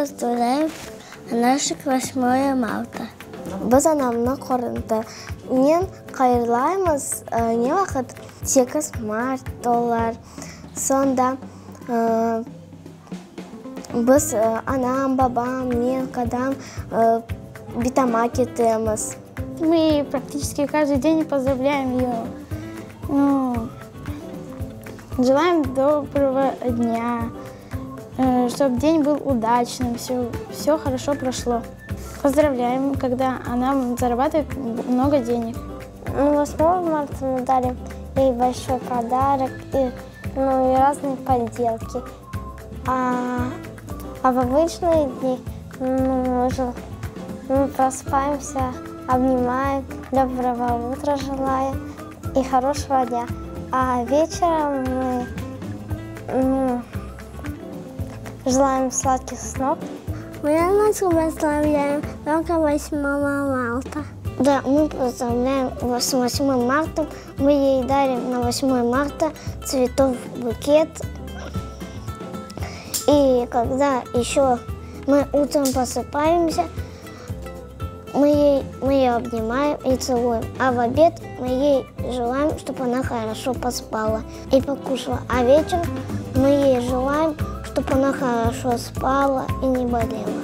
поздравляем наших 8 марта. Biz anamni qorinda men qayerlaymiz ne vaqt 8 mart dolar. Sonda biz anam, babam, men, qadam bitama ketamiz. Мы практически каждый день поздравляем ее. Ну, желаем доброго дня, чтобы день был удачным, все хорошо прошло. Поздравляем, когда она зарабатывает много денег. 8 марта мы дарим ей большой подарок и разные поделки. А в обычные дни мы просыпаемся, обнимаем, доброго утра желаем и хорошего дня. А вечером мы желаем сладких снов. Мы нас поздравляем только 8 марта. Да, мы поздравляем с 8 марта. Мы ей дарим на 8 марта цветов букет. И когда еще мы утром просыпаемся, мы ее обнимаем и целуем. А в обед мы ей желаем, чтобы она хорошо поспала и покушала. А вечером мы ей желаем, чтобы она хорошо спала и не болела.